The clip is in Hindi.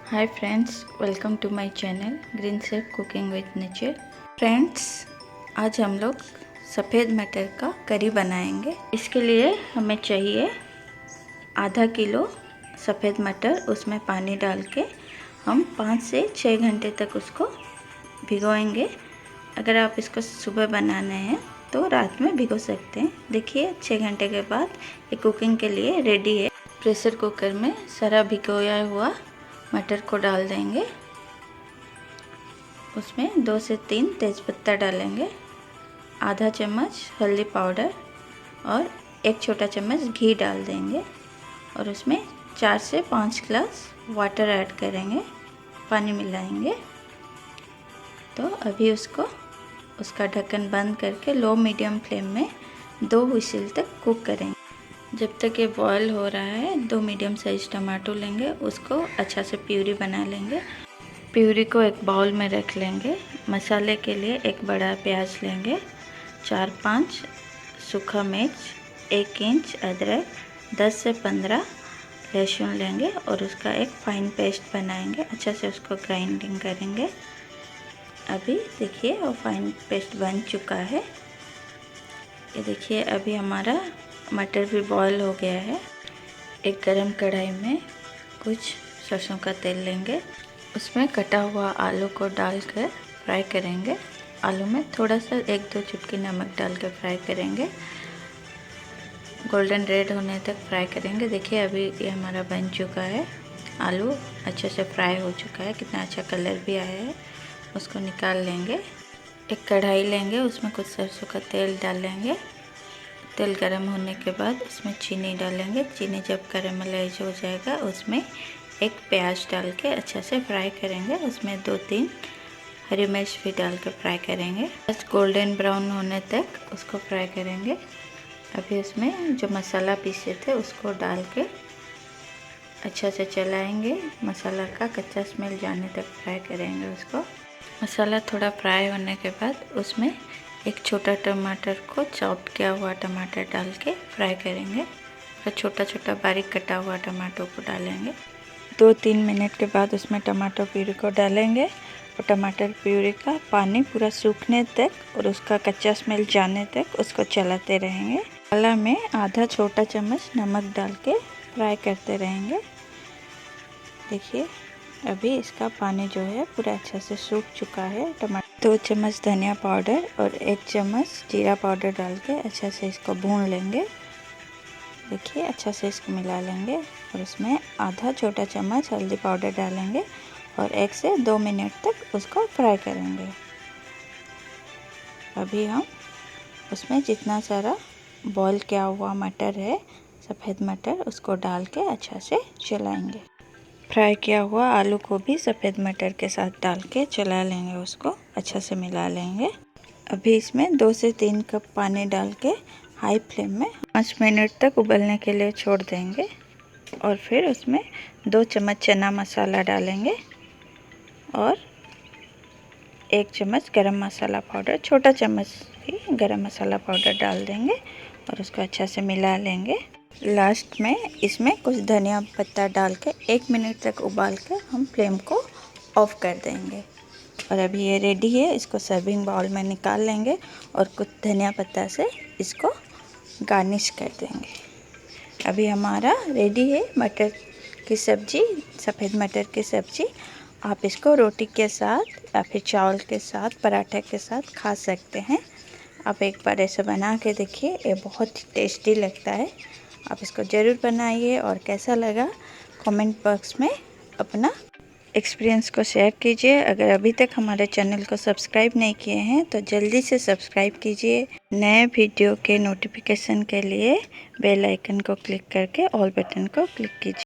Hi friends, welcome to my channel green chef cooking with nature. Friends, आज हम लोग सफ़ेद मटर का करी बनाएंगे। इसके लिए हमें चाहिए आधा किलो सफ़ेद मटर। उसमें पानी डाल के हम 5 से 6 घंटे तक उसको भिगोएंगे। अगर आप इसको सुबह बनाना है तो रात में भिगो सकते हैं। देखिए 6 घंटे के बाद ये कुकिंग के लिए रेडी है। प्रेशर कुकर में सारा भिगोया हुआ मटर को डाल देंगे। उसमें 2 से 3 तेज़पत्ता डालेंगे, आधा चम्मच हल्दी पाउडर और 1 छोटा चम्मच घी डाल देंगे और उसमें 4 से 5 ग्लास वाटर ऐड करेंगे, पानी मिलाएंगे। तो अभी उसका ढक्कन बंद करके लो मीडियम फ्लेम में 2 व्हिसिल तक कुक करेंगे। जब तक ये बॉयल हो रहा है 2 मीडियम साइज टमाटो लेंगे, उसको अच्छा से प्यूरी बना लेंगे। प्यूरी को एक बाउल में रख लेंगे। मसाले के लिए एक बड़ा प्याज लेंगे, 4-5 सूखा मिर्च, 1 इंच अदरक, 10 से 15 लहसुन लेंगे और उसका एक फाइन पेस्ट बनाएंगे। अच्छा से उसको ग्राइंडिंग करेंगे। अभी देखिए वो फाइन पेस्ट बन चुका है। ये देखिए अभी हमारा मटर भी बॉयल हो गया है। एक गरम कढ़ाई में कुछ सरसों का तेल लेंगे, उसमें कटा हुआ आलू को डालकर फ्राई करेंगे। आलू में थोड़ा सा 1-2 चुटकी नमक डाल कर फ्राई करेंगे, गोल्डन रेड होने तक फ्राई करेंगे। देखिए अभी ये हमारा बन चुका है, आलू अच्छे से फ्राई हो चुका है, कितना अच्छा कलर भी आया है। उसको निकाल लेंगे। एक कढ़ाई लेंगे, उसमें कुछ सरसों का तेल डालेंगे। तेल गरम होने के बाद उसमें चीनी डालेंगे। चीनी जब कैरेमलाइज हो जाएगा उसमें एक प्याज डाल के अच्छा से फ्राई करेंगे। उसमें 2-3 हरी मिर्च भी डाल के फ्राई करेंगे। बस गोल्डन ब्राउन होने तक उसको फ्राई करेंगे। अभी उसमें जो मसाला पीसे थे उसको डाल के अच्छा से चलाएंगे। मसाला का कच्चा स्मेल जाने तक फ्राई करेंगे उसको। मसाला थोड़ा फ्राई होने के बाद उसमें एक छोटा टमाटर को चॉप किया हुआ टमाटर डाल के फ्राई करेंगे। फिर छोटा छोटा बारीक कटा हुआ टमाटर को डालेंगे। 2-3 मिनट के बाद उसमें टमाटर प्यूरी को डालेंगे और टमाटर प्यूरी का पानी पूरा सूखने तक और उसका कच्चा स्मेल जाने तक उसको चलाते रहेंगे। मसाला में आधा छोटा चम्मच नमक डाल के फ्राई करते रहेंगे। देखिए अभी इसका पानी जो है पूरा अच्छा से सूख चुका है। टमाटर 2 चम्मच धनिया पाउडर और 1 चम्मच जीरा पाउडर डाल के अच्छा से इसको भून लेंगे। देखिए अच्छा से इसको मिला लेंगे और उसमें आधा छोटा चम्मच हल्दी पाउडर डालेंगे और 1 से 2 मिनट तक उसको फ्राई करेंगे। अभी हम उसमें जितना सारा बॉईल किया हुआ मटर है, सफ़ेद मटर, उसको डाल के अच्छा से चलाएंगे। फ्राई किया हुआ आलू को भी सफ़ेद मटर के साथ डाल के चला लेंगे, उसको अच्छा से मिला लेंगे। अभी इसमें 2 से 3 कप पानी डाल के हाई फ्लेम में 5 मिनट तक उबलने के लिए छोड़ देंगे और फिर उसमें 2 चम्मच चना मसाला डालेंगे और 1 चम्मच गरम मसाला पाउडर, छोटा चम्मच ही गरम मसाला पाउडर डाल देंगे और उसको अच्छा से मिला लेंगे। लास्ट में इसमें कुछ धनिया पत्ता डाल के 1 मिनट तक उबाल के हम फ्लेम को ऑफ कर देंगे। और अभी ये रेडी है। इसको सर्विंग बाउल में निकाल लेंगे और कुछ धनिया पत्ता से इसको गार्निश कर देंगे। अभी हमारा रेडी है मटर की सब्ज़ी, सफ़ेद मटर की सब्ज़ी। आप इसको रोटी के साथ या फिर चावल के साथ, पराठे के साथ खा सकते हैं। आप एक बार ऐसे बना के देखिए, ये बहुत ही टेस्टी लगता है। आप इसको ज़रूर बनाइए और कैसा लगा कमेंट बॉक्स में अपना एक्सपीरियंस को शेयर कीजिए। अगर अभी तक हमारे चैनल को सब्सक्राइब नहीं किए हैं तो जल्दी से सब्सक्राइब कीजिए। नए वीडियो के नोटिफिकेशन के लिए बेल आइकन को क्लिक करके ऑल बटन को क्लिक कीजिए।